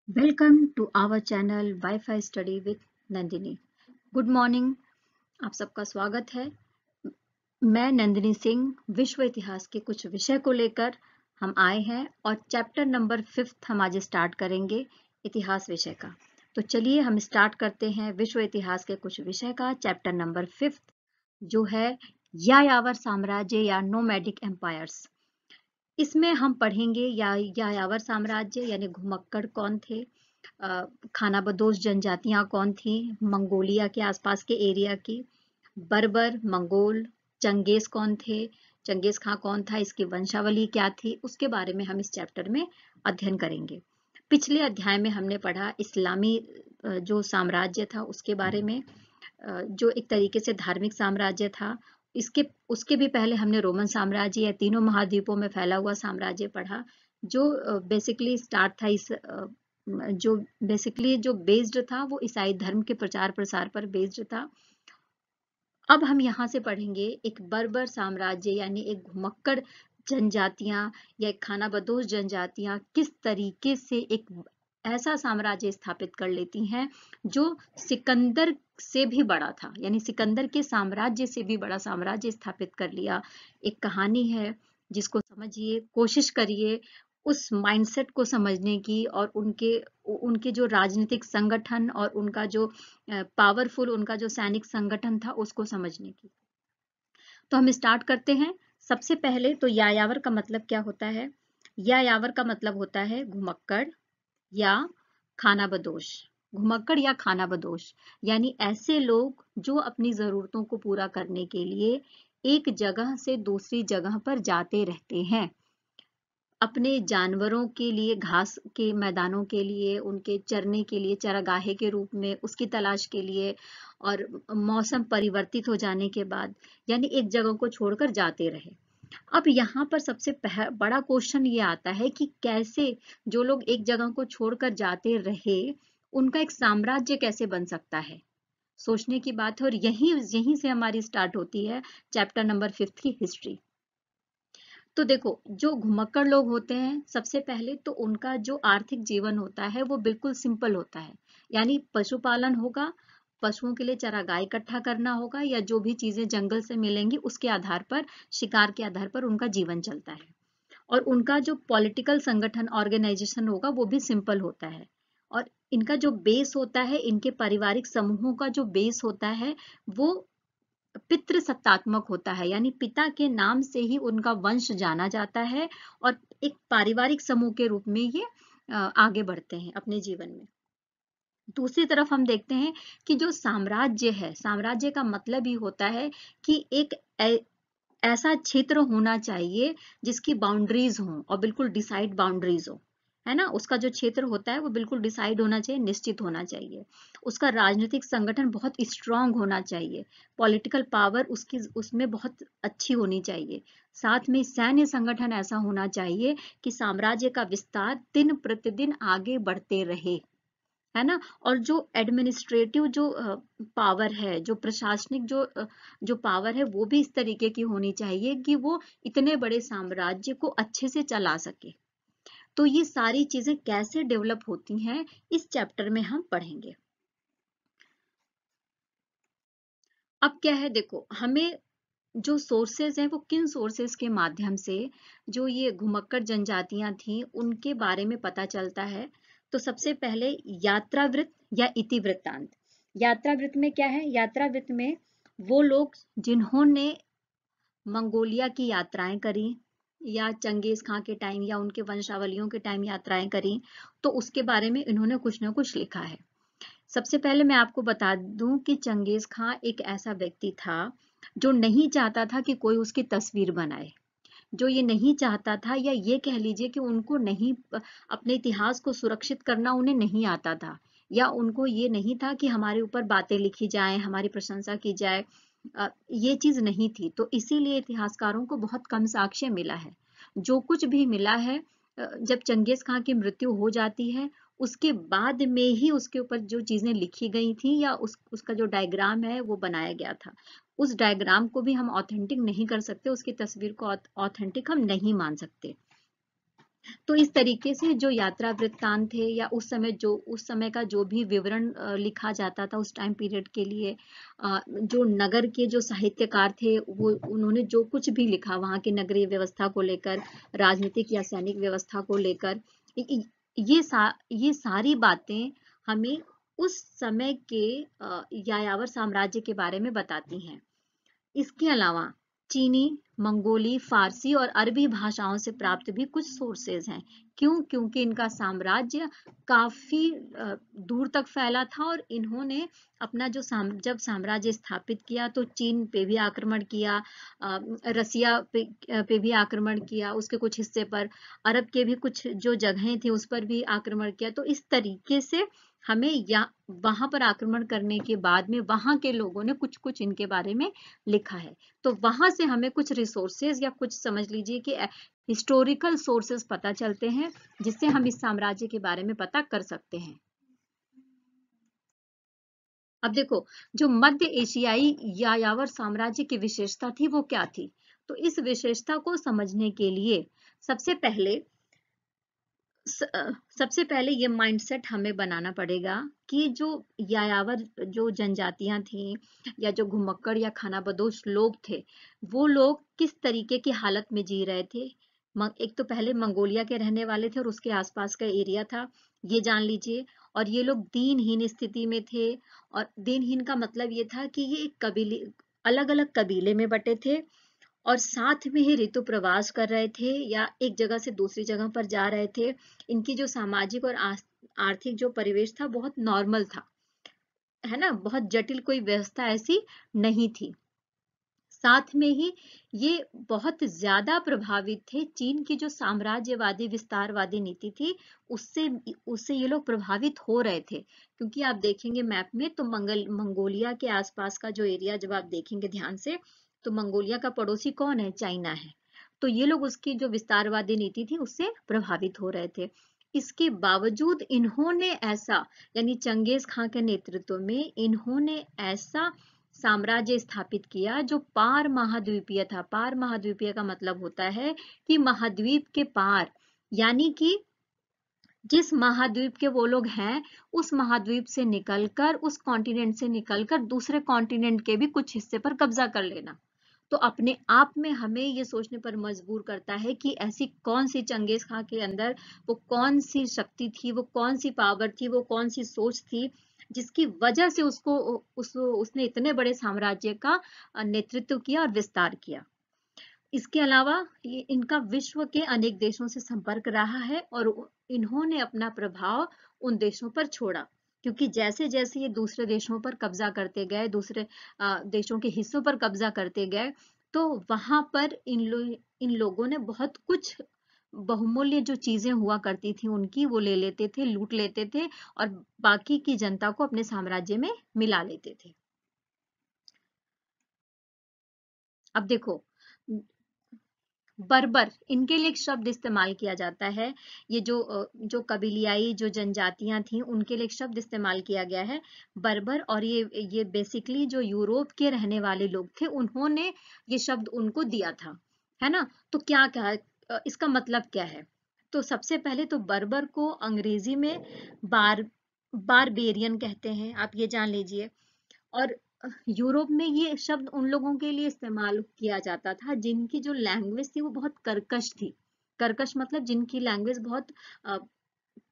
Welcome to our channel wifi study with Nandini. Good morning, आप सबका स्वागत है। मैं नंदिनी सिंह विश्व इतिहास के कुछ विषय को लेकर हम आए हैं और चैप्टर नंबर 5 हम आज स्टार्ट करेंगे इतिहास विषय का। तो चलिए हम स्टार्ट करते हैं विश्व इतिहास के कुछ विषय का। चैप्टर नंबर 5 जो है यायावर साम्राज्य या नोमैडिक एम्पायर्स। इसमें हम पढ़ेंगे यायावर साम्राज्य यानी घुमक्कड़ कौन थे, खानाबदोश जनजातियां कौन थी, मंगोलिया के आसपास के एरिया की, बर्बर, मंगोल, चंगेज कौन थे, चंगेज खां कौन था, इसकी वंशावली क्या थी, उसके बारे में हम इस चैप्टर में अध्ययन करेंगे। पिछले अध्याय में हमने पढ़ा इस्लामी जो साम्राज्य था उसके बारे में, जो एक तरीके से धार्मिक साम्राज्य था। इसके उसके भी पहले हमने रोमन साम्राज्य या तीनों महाद्वीपों में फैला हुआ साम्राज्य पढ़ा, जो बेसिकली स्टार्ट था इस जो बेसिकली जो बेस्ड था वो ईसाई धर्म के प्रचार प्रसार पर बेस्ड था। अब हम यहाँ से पढ़ेंगे एक बर्बर साम्राज्य यानी एक घुमक्कड़ जनजातियां या एक खानाबदोश जनजातियां किस तरीके से एक ऐसा साम्राज्य स्थापित कर लेती हैं जो सिकंदर से भी बड़ा था, यानी सिकंदर के साम्राज्य से भी बड़ा साम्राज्य स्थापित कर लिया। एक कहानी है जिसको समझिए, कोशिश करिए उस माइंडसेट को समझने की और उनके उनके जो राजनीतिक संगठन और उनका जो पावरफुल उनका जो सैनिक संगठन था उसको समझने की। तो हम स्टार्ट करते हैं। सबसे पहले तो यायावर का मतलब क्या होता है? यायावर का मतलब होता है घुमक्कड़ या खानाबदोश। घुमक्कड़ या खानाबदोश यानी ऐसे लोग जो अपनी जरूरतों को पूरा करने के लिए एक जगह से दूसरी जगह पर जाते रहते हैं, अपने जानवरों के लिए, घास के मैदानों के लिए, उनके चरने के लिए, चरागाहे के रूप में उसकी तलाश के लिए, और मौसम परिवर्तित हो जाने के बाद यानी एक जगह को छोड़कर जाते रहे। अब यहाँ पर सबसे बड़ा क्वेश्चन ये आता है कि कैसे जो लोग एक जगह को छोड़कर जाते रहे उनका एक साम्राज्य कैसे बन सकता है? सोचने की बात है, और यहीं यहीं से हमारी स्टार्ट होती है चैप्टर नंबर 5 की हिस्ट्री। तो देखो, जो घुमक्कड़ लोग होते हैं सबसे पहले तो उनका जो आर्थिक जीवन होता है वो बिल्कुल सिंपल होता है, यानी पशुपालन होगा, पशुओं के लिए चारागाह इकट्ठा करना होगा या जो भी चीजें जंगल से मिलेंगी उसके आधार पर, शिकार के आधार पर उनका जीवन चलता है। और उनका जो पॉलिटिकल संगठन ऑर्गेनाइजेशन होगा वो भी सिंपल होता है। और इनका जो बेस होता है, इनके पारिवारिक समूहों का जो बेस होता है वो पितृसत्तात्मक होता है, यानी पिता के नाम से ही उनका वंश जाना जाता है और एक पारिवारिक समूह के रूप में ये आगे बढ़ते हैं अपने जीवन में। दूसरी तरफ हम देखते हैं कि जो साम्राज्य है, साम्राज्य का मतलब ही होता है कि एक ऐसा क्षेत्र होना चाहिए जिसकी बाउंड्रीज हों और बिल्कुल डिसाइड बाउंड्रीज हो, है ना। उसका जो क्षेत्र होता है वो बिल्कुल डिसाइड होना चाहिए, निश्चित होना चाहिए। उसका राजनीतिक संगठन बहुत स्ट्रांग होना चाहिए, पॉलिटिकल पावर उसकी उसमें बहुत अच्छी होनी चाहिए। साथ में सैन्य संगठन ऐसा होना चाहिए कि साम्राज्य का विस्तार दिन प्रतिदिन आगे बढ़ते रहे, है ना। और जो एडमिनिस्ट्रेटिव जो पावर है, जो प्रशासनिक जो पावर है वो भी इस तरीके की होनी चाहिए कि वो इतने बड़े साम्राज्य को अच्छे से चला सके। तो ये सारी चीजें कैसे डेवलप होती हैं इस चैप्टर में हम पढ़ेंगे। अब क्या है, देखो, हमें जो सोर्सेज हैं वो किन सोर्सेज के माध्यम से जो ये घुमक्कड़ जनजातियां थी उनके बारे में पता चलता है। तो सबसे पहले यात्रावृत्त या इतिवृत्तांत। यात्रावृत्त में क्या है? यात्रावृत्त में वो लोग जिन्होंने मंगोलिया की यात्राएं करी या चंगेज खां के टाइम या उनके वंशावलियों के टाइम यात्राएं करी, तो उसके बारे में इन्होंने कुछ ना कुछ लिखा है। सबसे पहले मैं आपको बता दूं कि चंगेज खां एक ऐसा व्यक्ति था जो नहीं चाहता था कि कोई उसकी तस्वीर बनाए, जो ये नहीं चाहता था, या ये कह लीजिए कि उनको नहीं, अपने इतिहास को सुरक्षित करना उन्हें नहीं आता था, या उनको ये नहीं था कि हमारे ऊपर बातें लिखी जाएं, हमारी प्रशंसा की जाए, ये चीज नहीं थी। तो इसीलिए इतिहासकारों को बहुत कम साक्ष्य मिला है। जो कुछ भी मिला है, जब चंगेज खां की मृत्यु हो जाती है उसके बाद में ही उसके ऊपर जो चीजें लिखी गई थी या उसका जो डायग्राम है वो बनाया गया था। उस डायग्राम को भी हम ऑथेंटिक नहीं कर सकते, उसकी तस्वीर को ऑथेंटिक हम नहीं मान सकते। तो इस तरीके से जो यात्रा वृत्तांत थे या उस समय का जो भी विवरण लिखा जाता था उस टाइम पीरियड के लिए, जो नगर के जो साहित्यकार थे वो उन्होंने जो कुछ भी लिखा वहाँ की नगरीय व्यवस्था को लेकर, राजनीतिक या सैनिक व्यवस्था को लेकर, ये सारी बातें हमें उस समय के यायावर साम्राज्य के बारे में बताती हैं। इसके अलावा चीनी, मंगोली, फारसी और अरबी भाषाओं से प्राप्त भी कुछ सोर्सेज हैं। क्यों? क्योंकि इनका साम्राज्य काफी दूर तक फैला था और इन्होंने अपना जब साम्राज्य स्थापित किया तो चीन पे भी आक्रमण किया, रसिया पे भी आक्रमण किया, उसके कुछ हिस्से पर, अरब के भी कुछ जो जगहें थी उस पर भी आक्रमण किया। तो इस तरीके से हमें वहां पर आक्रमण करने के बाद में वहां के लोगों ने कुछ कुछ इनके बारे में लिखा है। तो वहां से हमें कुछ रिसोर्सेज या कुछ समझ लीजिए कि हिस्टोरिकल सोर्सेज पता चलते हैं जिससे हम इस साम्राज्य के बारे में पता कर सकते हैं। अब देखो, जो मध्य एशियाई यायावर साम्राज्य की विशेषता थी वो क्या थी? तो इस विशेषता को समझने के लिए सबसे पहले ये माइंडसेट हमें बनाना पड़ेगा कि जो यायावर जो जनजातियां थी या जो घुमक्कड़ या खानाबदोश लोग थे, वो लोग किस तरीके की हालत में जी रहे थे। एक तो पहले मंगोलिया के रहने वाले थे और उसके आसपास का एरिया था, ये जान लीजिए। और ये लोग दीनहीन स्थिति में थे, और दीनहीन का मतलब ये था कि ये कबीले, अलग अलग कबीले में बटे थे और साथ में ही ऋतु प्रवास कर रहे थे या एक जगह से दूसरी जगह पर जा रहे थे। इनकी जो सामाजिक और आर्थिक जो परिवेश था बहुत नॉर्मल था, है ना, बहुत जटिल कोई व्यवस्था ऐसी नहीं थी। साथ में ही ये बहुत ज्यादा प्रभावित थे चीन की जो साम्राज्यवादी विस्तारवादी नीति थी, उससे उससे ये लोग प्रभावित हो रहे थे। क्योंकि आप देखेंगे मैप में तो मंगोलिया के आसपास का जो एरिया जब आप देखेंगे ध्यान से, तो मंगोलिया का पड़ोसी कौन है? चाइना है। तो ये लोग उसकी जो विस्तारवादी नीति थी उससे प्रभावित हो रहे थे। इसके बावजूद इन्होंने ऐसा, यानी चंगेज खां के नेतृत्व में इन्होंने ऐसा साम्राज्य स्थापित किया जो पार महाद्वीपीय था। पार महाद्वीपीय का मतलब होता है कि महाद्वीप के पार, यानी कि जिस महाद्वीप के वो लोग हैं उस महाद्वीप से निकलकर, उस कॉन्टिनेंट से निकलकर दूसरे कॉन्टिनेंट के भी कुछ हिस्से पर कब्जा कर लेना। तो अपने आप में हमें ये सोचने पर मजबूर करता है कि ऐसी कौन सी चंगेज खां के अंदर वो कौन सी शक्ति थी, वो कौन सी पावर थी, वो कौन सी सोच थी जिसकी वजह से उसने इतने बड़े साम्राज्य का नेतृत्व किया और विस्तार किया। इसके अलावा ये इनका विश्व के अनेक देशों से संपर्क रहा है और इन्होंने अपना प्रभाव उन देशों पर छोड़ा। क्योंकि जैसे जैसे ये दूसरे देशों पर कब्जा करते गए, दूसरे देशों के हिस्सों पर कब्जा करते गए, तो वहां पर इन लोगों ने बहुत कुछ बहुमूल्य जो चीजें हुआ करती थी उनकी वो ले लेते थे, लूट लेते थे और बाकी की जनता को अपने साम्राज्य में मिला लेते थे। अब देखो, बर्बर, इनके लिए एक शब्द इस्तेमाल किया जाता है। ये जो कबीलियाई जो जनजातियां थी उनके लिए एक शब्द इस्तेमाल किया गया है, बर्बर। और ये बेसिकली जो यूरोप के रहने वाले लोग थे उन्होंने ये शब्द उनको दिया था, है ना। तो क्या क्या इसका मतलब क्या है? तो सबसे पहले तो बर्बर को अंग्रेजी में बारबेरियन कहते हैं, आप ये जान लीजिए। और यूरोप में ये शब्द उन लोगों के लिए इस्तेमाल किया जाता था जिनकी जो लैंग्वेज थी वो बहुत कर्कश थी। कर्कश मतलब जिनकी लैंग्वेज बहुत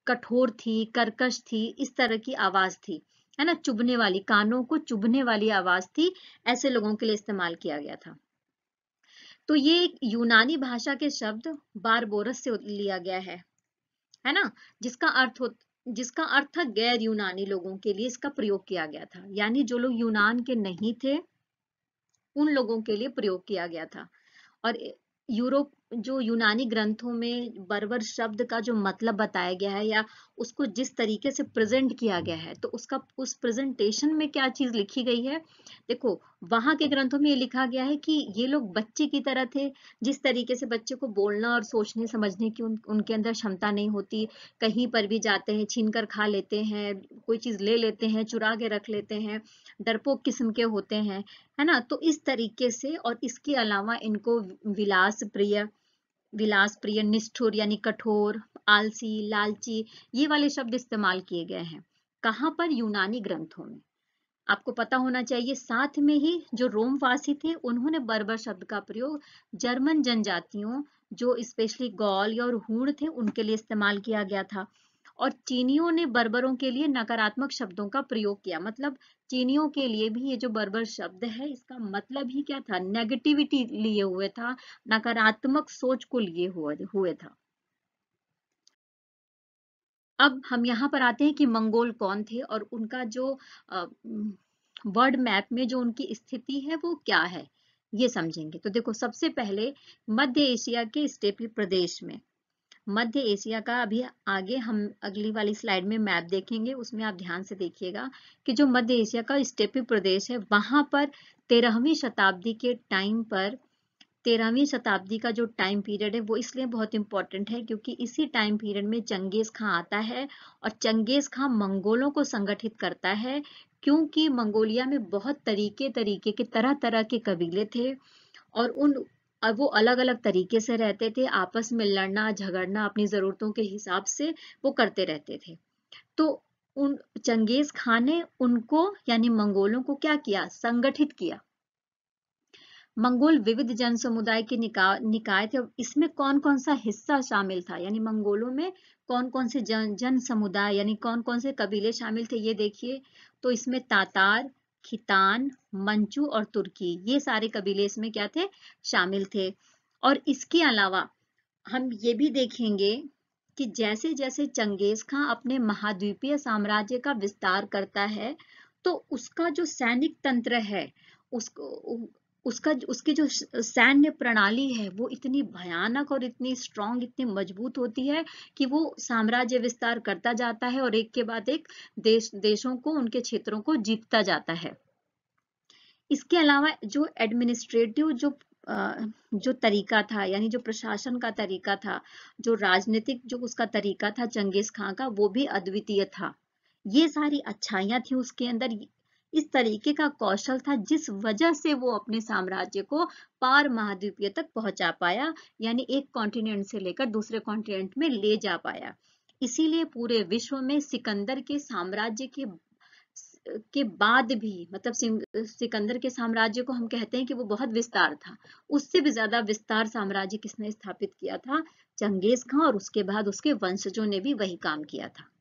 कठोर थी, कर्कश थी, इस तरह की आवाज थी, है ना, चुभने वाली, कानों को चुभने वाली आवाज थी। ऐसे लोगों के लिए इस्तेमाल किया गया था। तो ये एक यूनानी भाषा के शब्द बारबोरस से लिया गया है ना, जिसका अर्थ था गैर यूनानी लोगों के लिए इसका प्रयोग किया गया था। यानी जो लोग यूनान के नहीं थे उन लोगों के लिए प्रयोग किया गया था। और यूरोप जो यूनानी ग्रंथों में बर्बर शब्द का जो मतलब बताया गया है या उसको जिस तरीके से प्रेजेंट किया गया है, तो उसका उस प्रेजेंटेशन में क्या चीज लिखी गई है, देखो वहां के ग्रंथों में ये लिखा गया है कि ये लोग बच्चे की तरह थे। जिस तरीके से बच्चे को बोलना और सोचने समझने की उनके अंदर क्षमता नहीं होती, कहीं पर भी जाते हैं छीन कर खा लेते हैं, कोई चीज ले लेते हैं, चुरा के रख लेते हैं, डरपोक किस्म के होते हैं, है ना। तो इस तरीके से, और इसके अलावा इनको विलास प्रिय, विलास प्रिय, निष्ठुर यानी कठोर, आलसी, लालची, ये वाले शब्द इस्तेमाल किए गए हैं। कहाँ पर? यूनानी ग्रंथों में। आपको पता होना चाहिए। साथ में ही जो रोमवासी थे उन्होंने बर्बर शब्द का प्रयोग जर्मन जनजातियों, जो स्पेशली गौल और हूण थे, उनके लिए इस्तेमाल किया गया था। और चीनियों ने बर्बरों के लिए नकारात्मक शब्दों का प्रयोग किया। मतलब चीनियों के लिए भी ये जो बर्बर शब्द है, इसका मतलब ही क्या था? नेगेटिविटी लिए हुए था, नकारात्मक सोच को लिए हुए था। अब हम यहाँ पर आते हैं कि मंगोल कौन थे और उनका जो वर्ल्ड मैप में जो उनकी स्थिति है वो क्या है, ये समझेंगे। तो देखो, सबसे पहले मध्य एशिया के स्टेपी प्रदेश में, मध्य एशिया का अभी आगे हम अगली वाली स्लाइड में मैप देखेंगे, उसमें आप ध्यान से देखिएगा कि जो मध्य एशिया का स्टेपी प्रदेश है, वहां पर 13वीं शताब्दी के टाइम पर, 13वीं शताब्दी का जो टाइम पीरियड है वो इसलिए बहुत इंपॉर्टेंट है क्योंकि इसी टाइम पीरियड में चंगेज खां आता है और चंगेज खां मंगोलों को संगठित करता है। क्योंकि मंगोलिया में बहुत तरीके के तरह तरह के कबीले थे और वो अलग अलग तरीके से रहते थे, आपस में लड़ना झगड़ना अपनी जरूरतों के हिसाब से वो करते रहते थे। तो उन चंगेज खां ने उनको यानी मंगोलों को क्या किया? संगठित किया। मंगोल विविध जन समुदाय के निकाय थे। इसमें कौन कौन सा हिस्सा शामिल था, यानी मंगोलों में कौन कौन से जन समुदाय यानी कौन कौन से कबीले शामिल थे, ये देखिए। तो इसमें तातार, खितान, मंचू और तुर्की, ये सारे कबीले इसमें क्या थे? शामिल थे। और इसके अलावा हम ये भी देखेंगे कि जैसे जैसे चंगेज खां अपने महाद्वीपीय साम्राज्य का विस्तार करता है, तो उसका जो सैनिक तंत्र है, उसको उसकी जो सैन्य प्रणाली है वो इतनी भयानक और इतनी स्ट्रांग, इतनी मजबूत होती है कि वो साम्राज्य विस्तार करता जाता है और एक के बाद एक देशों को, उनके क्षेत्रों को जीतता जाता है। इसके अलावा जो एडमिनिस्ट्रेटिव जो तरीका था, यानी जो प्रशासन का तरीका था, जो राजनीतिक जो उसका तरीका था चंगेज खां का, वो भी अद्वितीय था। ये सारी अच्छाइयां थी उसके अंदर। इस तरीके का कौशल था जिस वजह से वो अपने साम्राज्य को पार महाद्वीपीय तक पहुंचा पाया, यानी एक कॉन्टिनेंट से लेकर दूसरे कॉन्टिनेंट में ले जा पाया। इसीलिए पूरे विश्व में सिकंदर के साम्राज्य के बाद भी, मतलब सिकंदर के साम्राज्य को हम कहते हैं कि वो बहुत विस्तार था, उससे भी ज्यादा विस्तार साम्राज्य किसने स्थापित किया था? चंगेज खां, और उसके बाद उसके वंशजों ने भी वही काम किया था।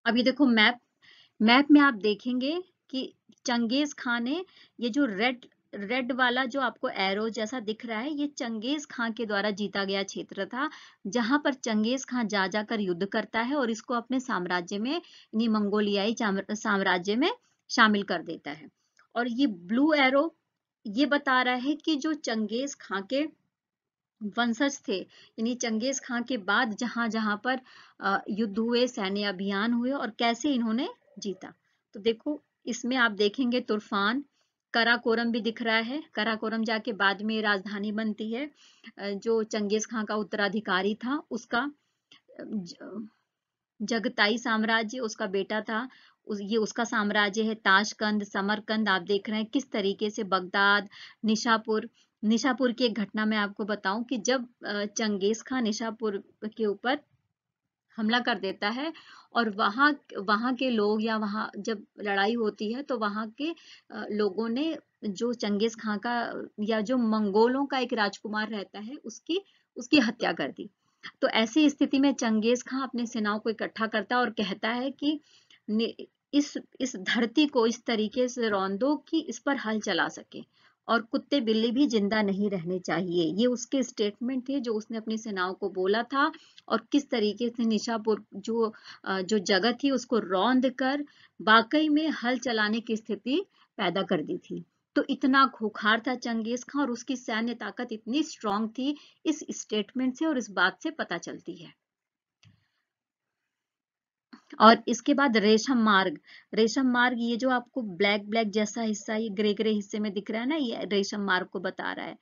अब ये देखो, मैप में आप देखेंगे कि चंगेज खां ने, ये जो रेड रेड वाला जो आपको एरो जैसा दिख रहा है, ये चंगेज खां के द्वारा जीता गया क्षेत्र था, जहां पर चंगेज खां जा जाकर युद्ध करता है और इसको अपने साम्राज्य में, यानी मंगोलियाई साम्राज्य में शामिल कर देता है। और ये ब्लू एरो ये बता रहा है कि जो चंगेज खां के वंशज थे, यानी चंगेज खां के बाद जहां जहां पर युद्ध हुए, सैन्य अभियान हुए और कैसे इन्होंने जीता। तो देखो, इसमें आप देखेंगे तूफान, कराकोरम भी दिख रहा है। कराकोरम जाके बाद में राजधानी बनती है। जो चंगेज खां का उत्तराधिकारी था, उसका जगताई साम्राज्य उसका बेटा था। ये उसका साम्राज्य है। ताशकंद, समरकंद आप देख रहे हैं किस तरीके से। बगदाद, निशापुर, निशापुर की एक घटना मैं आपको बताऊं कि जब चंगेज खां निशापुर के ऊपर हमला कर देता है और वहां वहां के लोग, या वहां जब लड़ाई होती है तो वहां के लोगों ने जो चंगेज खां का, या जो मंगोलों का एक राजकुमार रहता है, उसकी उसकी हत्या कर दी। तो ऐसी स्थिति में चंगेज खां अपने सेनाओं को इकट्ठा करता है और कहता है कि इस धरती को इस तरीके से रौंदो कि इस पर हल चला सके और कुत्ते बिल्ली भी जिंदा नहीं रहने चाहिए। ये उसके स्टेटमेंट थे जो उसने अपनी सेनाओं को बोला था। और किस तरीके से निशापुर जो जगह थी उसको रौंद कर वाकई में हल चलाने की स्थिति पैदा कर दी थी। तो इतना खूंखार था चंगेज खां और उसकी सैन्य ताकत इतनी स्ट्रांग थी, इस स्टेटमेंट से और इस बात से पता चलती है। और इसके बाद रेशम मार्ग, ये जो आपको ब्लैक ब्लैक जैसा हिस्सा, ये ग्रे ग्रे हिस्से में दिख रहा है ना, ये रेशम मार्ग को बता रहा है।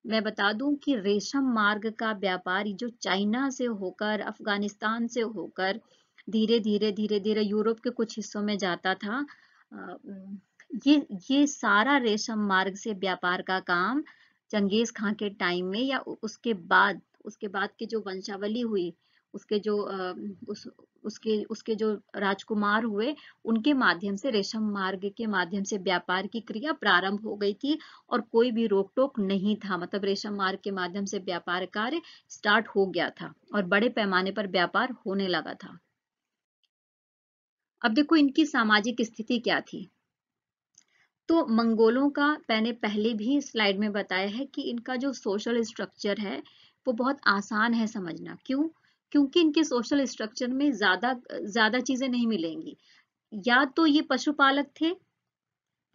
मैं बता दूं कि रेशम मार्ग का व्यापार जो चाइना से होकर, अफगानिस्तान से होकर धीरे धीरे यूरोप के कुछ हिस्सों में जाता था। ये सारा रेशम मार्ग से व्यापार का काम चंगेज खां के टाइम में या उसके बाद की जो वंशावली हुई, उसके जो उसके जो राजकुमार हुए, उनके माध्यम से, रेशम मार्ग के माध्यम से व्यापार की क्रिया प्रारंभ हो गई थी और कोई भी रोक टोक नहीं था। मतलब रेशम मार्ग के माध्यम से व्यापार कार्य स्टार्ट हो गया था और बड़े पैमाने पर व्यापार होने लगा था। अब देखो इनकी सामाजिक स्थिति क्या थी। तो मंगोलों का मैंने पहले भी स्लाइड में बताया है कि इनका जो सोशल स्ट्रक्चर है वो बहुत आसान है समझना। क्यों? क्योंकि इनके सोशल स्ट्रक्चर में ज्यादा ज्यादा चीजें नहीं मिलेंगी। या तो ये पशुपालक थे,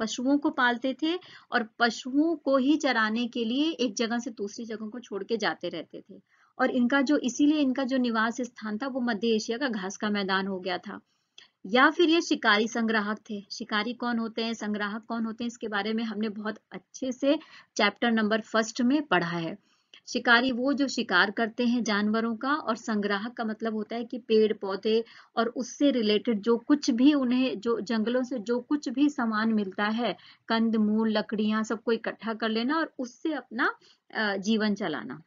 पशुओं को पालते थे और पशुओं को ही चराने के लिए एक जगह से दूसरी जगह को छोड़ के जाते रहते थे। और इसीलिए इनका जो निवास स्थान था वो मध्य एशिया का घास का मैदान हो गया था। या फिर ये शिकारी संग्राहक थे। शिकारी कौन होते हैं, संग्राहक कौन होते हैं, इसके बारे में हमने बहुत अच्छे से चैप्टर नंबर 1 में पढ़ा है। शिकारी वो जो शिकार करते हैं जानवरों का, और संग्राहक का मतलब होता है कि पेड़ पौधे और उससे रिलेटेड जो कुछ भी उन्हें, जो जंगलों से जो कुछ भी सामान मिलता है, कंद मूल लकड़ियां, सबको इकट्ठा कर लेना और उससे अपना जीवन चलाना।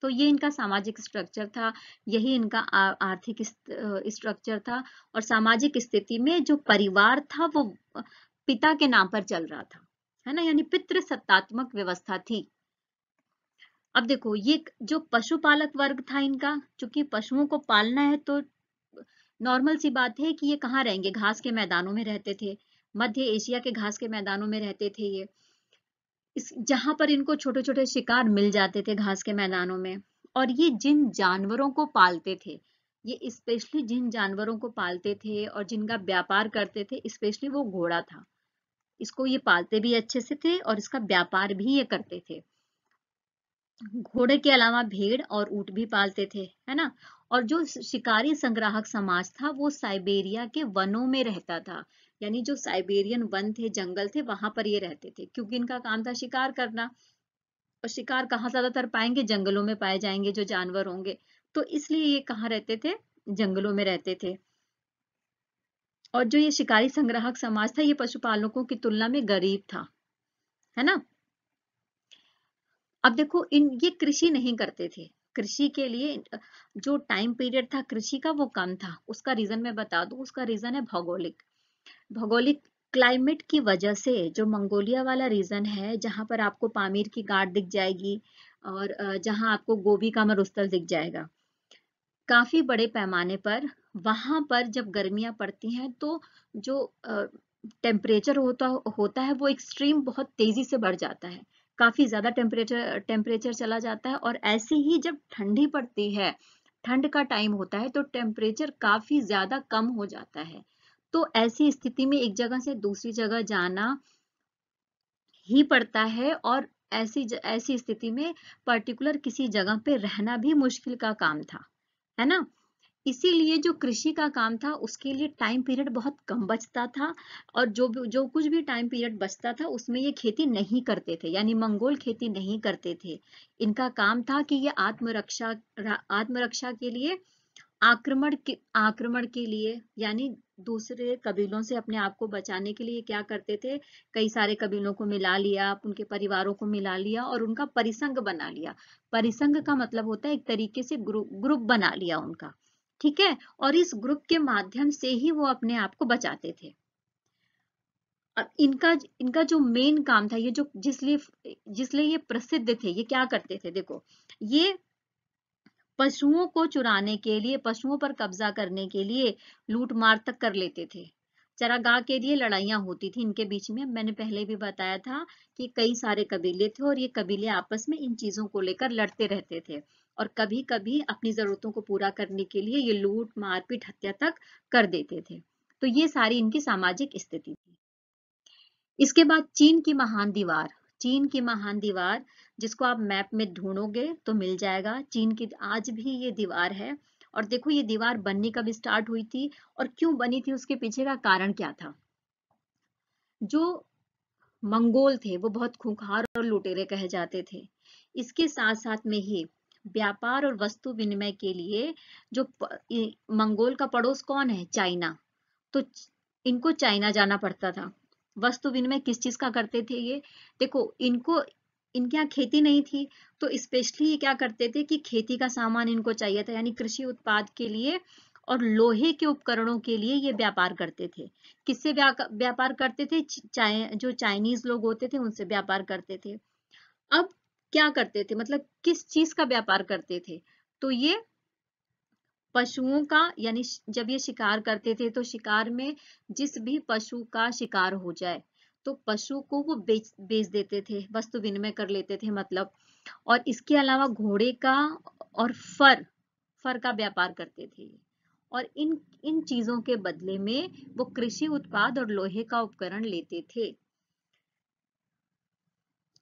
तो ये इनका सामाजिक स्ट्रक्चर था, यही इनका आर्थिक स्ट्रक्चर था। और सामाजिक स्थिति में जो परिवार था वो पिता के नाम पर चल रहा था, है ना, यानी पितृ सत्तात्मक व्यवस्था थी। अब देखो ये जो पशुपालक वर्ग था इनका, चूंकि पशुओं को पालना है तो नॉर्मल सी बात है कि ये कहाँ रहेंगे, घास के मैदानों में रहते थे। मध्य एशिया के घास के मैदानों में रहते थे ये, जहां पर इनको छोटे छोटे शिकार मिल जाते थे घास के मैदानों में। और ये जिन जानवरों को पालते थे, ये स्पेशली जिन जानवरों को पालते थे और जिनका व्यापार करते थे, स्पेशली वो घोड़ा था। इसको ये पालते भी अच्छे से थे और इसका व्यापार भी ये करते थे। घोड़े के अलावा भेड़ और ऊंट भी पालते थे, है ना। और जो शिकारी संग्राहक समाज था वो साइबेरिया के वनों में रहता था, यानी जो साइबेरियन वन थे, जंगल थे, वहां पर ये रहते थे, क्योंकि इनका काम था शिकार करना। और शिकार कहाँ ज्यादातर पाएंगे, जंगलों में पाए जाएंगे जो जानवर होंगे। तो इसलिए ये कहाँ रहते थे, जंगलों में रहते थे। और जो ये शिकारी संग्राहक समाज था ये पशुपालकों की तुलना में गरीब था, है ना। अब देखो ये कृषि नहीं करते थे। कृषि के लिए जो टाइम पीरियड था कृषि का वो कम था। उसका रीजन मैं बता दूं, उसका रीजन है भौगोलिक। भौगोलिक क्लाइमेट की वजह से, जो मंगोलिया वाला रीजन है जहां पर आपको पामीर की घाट दिख जाएगी और जहां आपको गोबी का मरुस्थल दिख जाएगा, काफी बड़े पैमाने पर वहां पर जब गर्मियां पड़ती हैं तो जो टेम्परेचर होता होता है वो एक्सट्रीम बहुत तेजी से बढ़ जाता है। काफी ज्यादा टेम्परेचर चला जाता है। और ऐसे ही जब ठंडी पड़ती है, ठंड का टाइम होता है, तो टेम्परेचर काफी ज्यादा कम हो जाता है। तो ऐसी स्थिति में एक जगह से दूसरी जगह जाना ही पड़ता है। और ऐसी स्थिति में पर्टिकुलर किसी जगह पे रहना भी मुश्किल का काम था, है ना। इसीलिए जो कृषि का काम था उसके लिए टाइम पीरियड बहुत कम बचता था। और जो कुछ भी टाइम पीरियड बचता था उसमें ये खेती नहीं करते थे, यानी मंगोल खेती नहीं करते थे। इनका काम था कि ये आत्मरक्षा के लिए, आक्रमण के लिए, यानी दूसरे कबीलों से अपने आप को बचाने के लिए क्या करते थे, कई सारे कबीलों को मिला लिया, उनके परिवारों को मिला लिया और उनका परिसंघ बना लिया। परिसंघ का मतलब होता है एक तरीके से ग्रुप बना लिया उनका, ठीक है। और इस ग्रुप के माध्यम से ही वो अपने आप को बचाते थे। और इनका जो मेन काम था, ये जो जिसलिए ये प्रसिद्ध थे, ये क्या करते थे, देखो ये पशुओं को चुराने के लिए, पशुओं पर कब्जा करने के लिए लूट मार तक कर लेते थे। चरागाह के लिए लड़ाइयां होती थी इनके बीच में। मैंने पहले भी बताया था कि कई सारे कबीले थे और ये कबीले आपस में इन चीजों को लेकर लड़ते रहते थे। और कभी कभी अपनी जरूरतों को पूरा करने के लिए ये लूट मारपीट हत्या तक कर देते थे। तो ये सारी इनकी सामाजिक स्थिति थी। इसके बाद चीन की महान दीवार, जिसको आप मैप में ढूंढोगे तो मिल जाएगा। चीन की आज भी ये दीवार है। और देखो ये दीवार बननी कब स्टार्ट हुई थी और क्यों बनी थी, उसके पीछे का कारण क्या था। जो मंगोल थे वो बहुत खूंखार और लुटेरे कहे जाते थे। इसके साथ साथ में ही व्यापार और वस्तु विनिमय के लिए जो मंगोल का पड़ोस कौन है, चाइना। तो इनको चाइना जाना पड़ता था। वस्तु विनिमय किस चीज का करते थे ये, देखो इनको इनके यहाँ खेती नहीं थी, तो स्पेशली ये क्या करते थे कि खेती का सामान इनको चाहिए था, यानी कृषि उत्पाद के लिए और लोहे के उपकरणों के लिए ये व्यापार करते थे। किससे व्यापार करते थे? जो चाइनीज लोग होते थे उनसे व्यापार करते थे। अब क्या करते थे, मतलब किस चीज का व्यापार करते थे? तो ये पशुओं का, यानी जब ये शिकार करते थे तो शिकार में जिस भी पशु का शिकार हो जाए तो पशु को वो बेच देते थे, वस्तु विनिमय कर लेते थे मतलब। और इसके अलावा घोड़े का और फर का व्यापार करते थे। और इन इन चीजों के बदले में वो कृषि उत्पाद और लोहे का उपकरण लेते थे।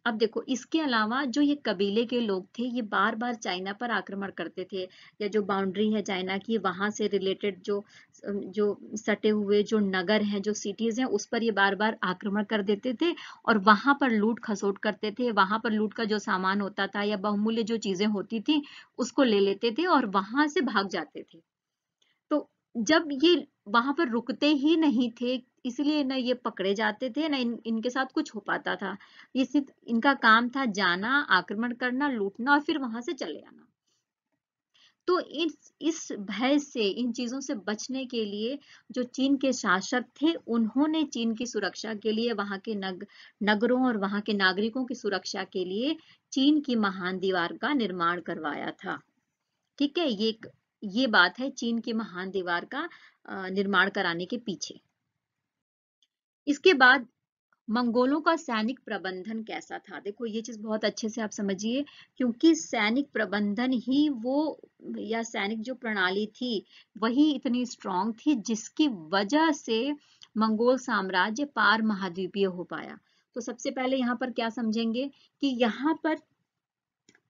अब देखो, इसके अलावा जो ये कबीले के लोग थे ये बार बार चाइना पर आक्रमण करते थे, या जो बाउंड्री है चाइना की वहां से रिलेटेड जो जो सटे हुए जो नगर हैं, जो सिटीज हैं, उस पर ये बार बार आक्रमण कर देते थे और वहां पर लूट खसोट करते थे। वहां पर लूट का जो सामान होता था या बहुमूल्य जो चीजें होती थी उसको ले लेते थे और वहां से भाग जाते थे। तो जब ये वहां पर रुकते ही नहीं थे, इसलिए ना ये पकड़े जाते थे ना इनके साथ कुछ हो पाता था। ये सिर्फ इनका काम था जाना, आक्रमण करना, लूटना और फिर वहां से चले आना। तो इस भय से, इन चीजों से बचने के लिए जो चीन के शासक थे उन्होंने चीन की सुरक्षा के लिए, वहां के नगरों और वहां के नागरिकों की सुरक्षा के लिए चीन की महान दीवार का निर्माण करवाया था। ठीक है, ये बात है चीन की महान दीवार का निर्माण कराने के पीछे। इसके बाद मंगोलों का सैनिक प्रबंधन कैसा था? देखो ये चीज बहुत अच्छे से आप समझिए, क्योंकि सैनिक प्रबंधन ही वो, या सैनिक जो प्रणाली थी वही इतनी स्ट्रांग थी जिसकी वजह से मंगोल साम्राज्य पार महाद्वीपीय हो पाया। तो सबसे पहले यहाँ पर क्या समझेंगे कि यहाँ पर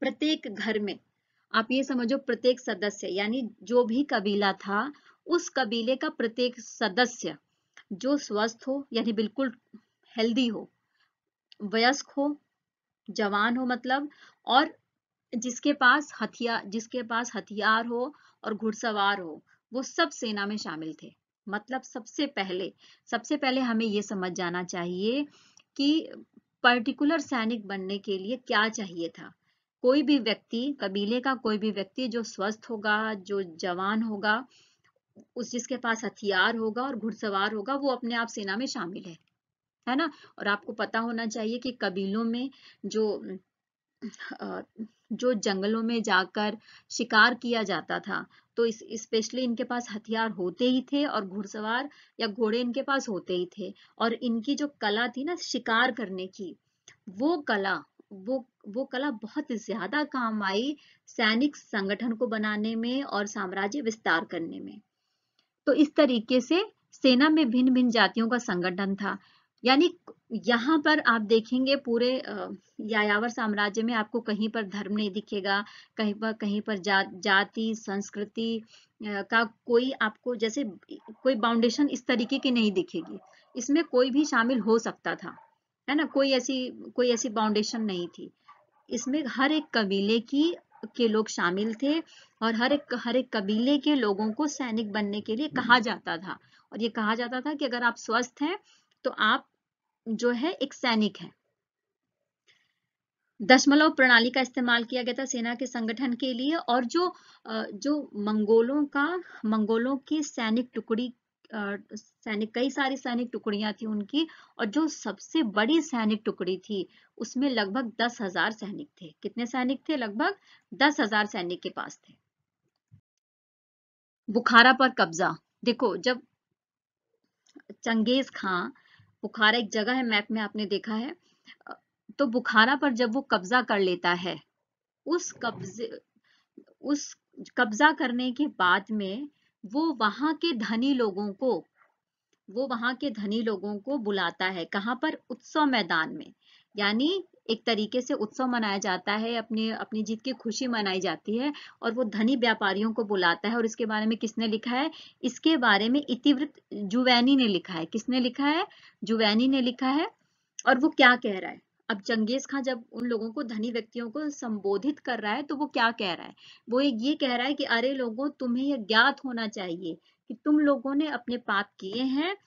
प्रत्येक घर में, आप ये समझो प्रत्येक सदस्य, यानी जो भी कबीला था उस कबीले का प्रत्येक सदस्य जो स्वस्थ हो, यानी बिल्कुल हेल्दी हो, वयस्क हो, जवान हो मतलब, और जिसके पास हथियार हो और घुड़सवार हो, वो सब सेना में शामिल थे। मतलब सबसे पहले हमें ये समझ जाना चाहिए कि पर्टिकुलर सैनिक बनने के लिए क्या चाहिए था। कोई भी व्यक्ति, कबीले का कोई भी व्यक्ति जो स्वस्थ होगा, जो जवान होगा, जिसके पास हथियार होगा और घुड़सवार होगा, वो अपने आप सेना में शामिल है ना। और आपको पता होना चाहिए कि कबीलों में जो अ, जो जंगलों में जाकर शिकार किया जाता था, तो स्पेशली इनके पास हथियार होते ही थे और घुड़सवार या घोड़े इनके पास होते ही थे। और इनकी जो कला थी ना शिकार करने की, वो कला वो वो कला बहुत ज्यादा काम आई सैनिक संगठन को बनाने में और साम्राज्य विस्तार करने में। तो इस तरीके से सेना में भिन्न भिन्न जातियों का संगठन था। यानी यहाँ पर आप देखेंगे पूरे यायावर साम्राज्य में आपको कहीं पर धर्म नहीं दिखेगा, कहीं पर जाति संस्कृति का कोई आपको जैसे कोई बाउंडेशन इस तरीके की नहीं दिखेगी। इसमें कोई भी शामिल हो सकता था, है ना, कोई ऐसी बाउंडेशन नहीं थी। इसमें हर एक कबीले के लोग शामिल थे और हर एक कबीले के लोगों को सैनिक बनने के लिए कहा जाता था। और ये कहा जाता था कि अगर आप स्वस्थ हैं तो आप जो है एक सैनिक है। दशमलव प्रणाली का इस्तेमाल किया गया था सेना के संगठन के लिए। और जो मंगोलों की सैनिक टुकड़ी, कई सारी सैनिक टुकड़ियां थी उनकी, और जो सबसे बड़ी सैनिक टुकड़ी थी उसमें लगभग 10,000 सैनिक थे। कितने सैनिक थे? लगभग 10,000 सैनिक के पास थे। बुखारा पर कब्जा। देखो, जब चंगेज खां, बुखारा एक जगह है मैप में आपने देखा है, तो बुखारा पर जब वो कब्जा कर लेता है, उस कब्जे उस कब्जा करने के बाद में वो वहां के धनी लोगों को बुलाता है। कहां पर? उत्सव मैदान में। यानी एक तरीके से उत्सव मनाया जाता है, अपनी अपनी जीत की खुशी मनाई जाती है, और वो धनी व्यापारियों को बुलाता है। और इसके बारे में किसने लिखा है? इसके बारे में इतिवृत्त जुवैनी ने लिखा है। किसने लिखा है? जुवैनी ने लिखा है। और वो क्या कह रहा है? अब चंगेज खां जब उन लोगों को, धनी व्यक्तियों को संबोधित कर रहा है, तो वो क्या कह रहा है? वो ये कह रहा है कि अरे लोगों, तुम्हें यह ज्ञात होना चाहिए कि तुम लोगों ने अपने पाप किए हैं,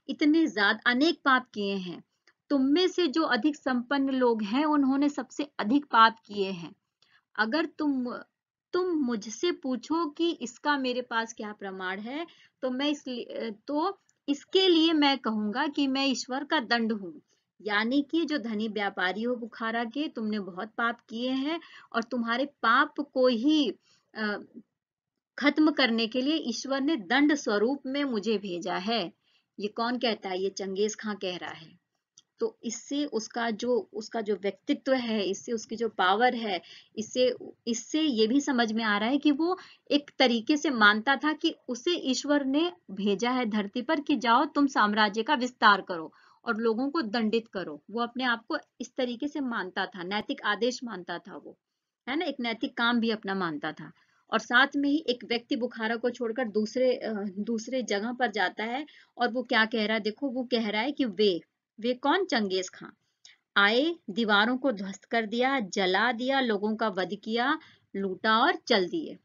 इतने ज्यादा अनेक पाप किए हैं, तुम में से जो अधिक संपन्न लोग हैं उन्होंने सबसे अधिक पाप किए हैं। अगर तुम मुझसे पूछो कि इसका मेरे पास क्या प्रमाण है, तो इसके लिए मैं कहूंगा कि मैं ईश्वर का दंड हूं। यानी कि जो धनी व्यापारी हो बुखारा के, तुमने बहुत पाप किए हैं और तुम्हारे पाप को ही खत्म करने के लिए ईश्वर ने दंड स्वरूप में मुझे भेजा है। ये कौन कहता है? ये चंगेज खां कह रहा है। तो इससे उसका जो व्यक्तित्व है, इससे उसकी जो पावर है, इससे इससे ये भी समझ में आ रहा है कि वो एक तरीके से मानता था कि उसे ईश्वर ने भेजा है धरती पर कि जाओ तुम साम्राज्य का विस्तार करो और लोगों को दंडित करो। वो अपने आप को इस तरीके से मानता था, नैतिक आदेश मानता था वो, है ना, एक नैतिक काम भी अपना मानता था। और साथ में ही एक व्यक्ति बुखारा को छोड़कर दूसरे जगह पर जाता है और वो क्या कह रहा है? देखो, वो कह रहा है कि वे कौन? चंगेज खां आए, दीवारों को ध्वस्त कर दिया, जला दिया, लोगों का वध किया, लूटा और चल दिए।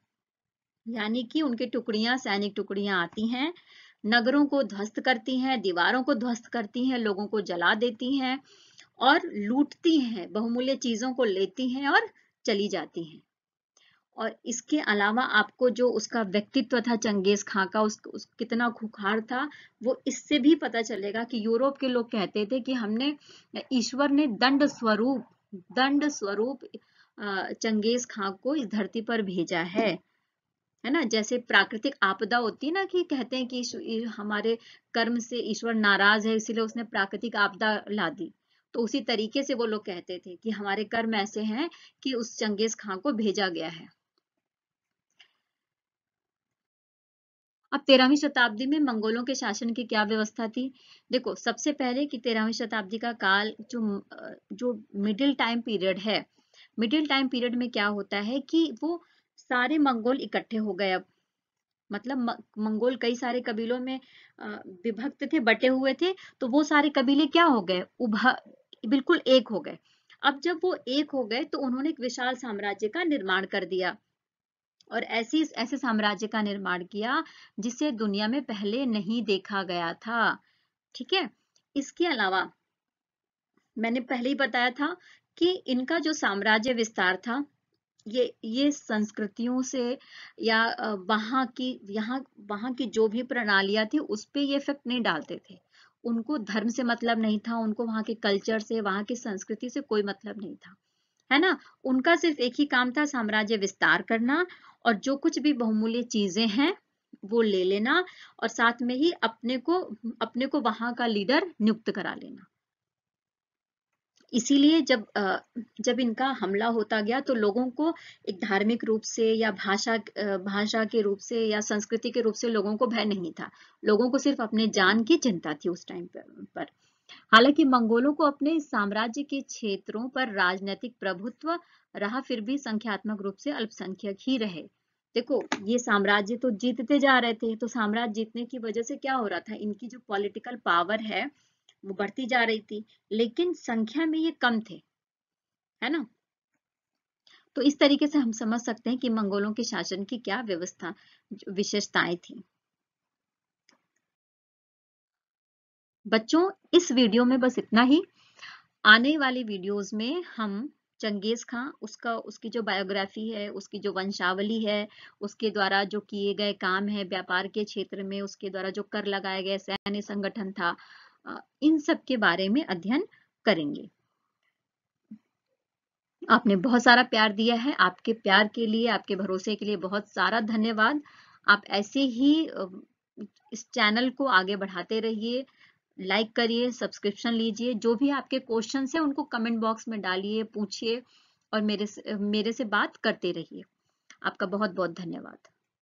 यानी कि उनकी टुकड़ियां, सैनिक टुकड़ियां आती हैं, नगरों को ध्वस्त करती हैं, दीवारों को ध्वस्त करती हैं, लोगों को जला देती हैं और लूटती हैं, बहुमूल्य चीजों को लेती हैं और चली जाती हैं। और इसके अलावा आपको जो उसका व्यक्तित्व था चंगेज खां का, उस कितना खुखार था, वो इससे भी पता चलेगा कि यूरोप के लोग कहते थे कि ईश्वर ने दंड स्वरूप चंगेज खां को इस धरती पर भेजा है ना। जैसे प्राकृतिक आपदा होती है ना, कि कहते हैं कि हमारे कर्म से ईश्वर नाराज है, इसीलिए उसने प्राकृतिक आपदा ला दी। तो उसी तरीके से वो लोग कहते थे कि हमारे कर्म ऐसे हैं कि उस चंगेज खां को भेजा गया है। अब 13वीं शताब्दी में मंगोलों के शासन की क्या व्यवस्था थी? देखो, सबसे पहले कि 13वीं शताब्दी का काल जो मिडिल टाइम पीरियड है, मिडिल टाइम पीरियड में क्या होता है कि वो सारे मंगोल इकट्ठे हो गए। अब मतलब मंगोल कई सारे कबीलों में विभक्त थे, बटे हुए थे, तो वो सारे कबीले क्या हो गए? बिल्कुल एक हो गए। अब जब वो एक हो गए तो उन्होंने एक विशाल साम्राज्य का निर्माण कर दिया और ऐसे साम्राज्य का निर्माण किया जिसे दुनिया में पहले नहीं देखा गया था। ठीक है। इसके अलावा मैंने पहले ही बताया था कि इनका जो साम्राज्य विस्तार था, ये संस्कृतियों से या वहां की जो भी प्रणालियां थी उस पे ये इफेक्ट नहीं डालते थे। उनको धर्म से मतलब नहीं था, उनको वहां के कल्चर से, वहां की संस्कृति से कोई मतलब नहीं था, है ना। उनका सिर्फ एक ही काम था, साम्राज्य विस्तार करना और जो कुछ भी बहुमूल्य चीजें हैं वो ले लेना और साथ में ही अपने को वहां का लीडर नियुक्त करा लेना। इसीलिए जब इनका हमला होता गया तो लोगों को एक धार्मिक रूप से या भाषा के रूप से या संस्कृति के रूप से लोगों को भय नहीं था। लोगों को सिर्फ अपने जान की चिंता थी उस टाइम पर। हालांकि मंगोलों को अपने साम्राज्य के क्षेत्रों पर राजनीतिक प्रभुत्व रहा, फिर भी संख्यात्मक रूप से अल्पसंख्यक ही रहे। देखो, ये साम्राज्य तो जीतते जा रहे थे, तो साम्राज्य जीतने की वजह से क्या हो रहा था? इनकी जो पॉलिटिकल पावर है वो बढ़ती जा रही थी, लेकिन संख्या में ये कम थे, है ना। तो इस तरीके से हम समझ सकते हैं कि मंगोलों के शासन की क्या विशेषताएं थी। बच्चों, इस वीडियो में बस इतना ही। आने वाली वीडियोस में हम चंगेज खां, उसकी जो बायोग्राफी है, उसकी जो वंशावली है, उसके द्वारा जो किए गए काम है व्यापार के क्षेत्र में, उसके द्वारा जो कर लगाए गए सैन्य संगठन था, इन सब के बारे में अध्ययन करेंगे। आपने बहुत सारा प्यार दिया है, आपके प्यार के लिए, आपके भरोसे के लिए बहुत सारा धन्यवाद। आप ऐसे ही इस चैनल को आगे बढ़ाते रहिए, लाइक करिए, सब्सक्रिप्शन लीजिए, जो भी आपके क्वेश्चन है उनको कमेंट बॉक्स में डालिए, पूछिए और मेरे से बात करते रहिए। आपका बहुत बहुत धन्यवाद।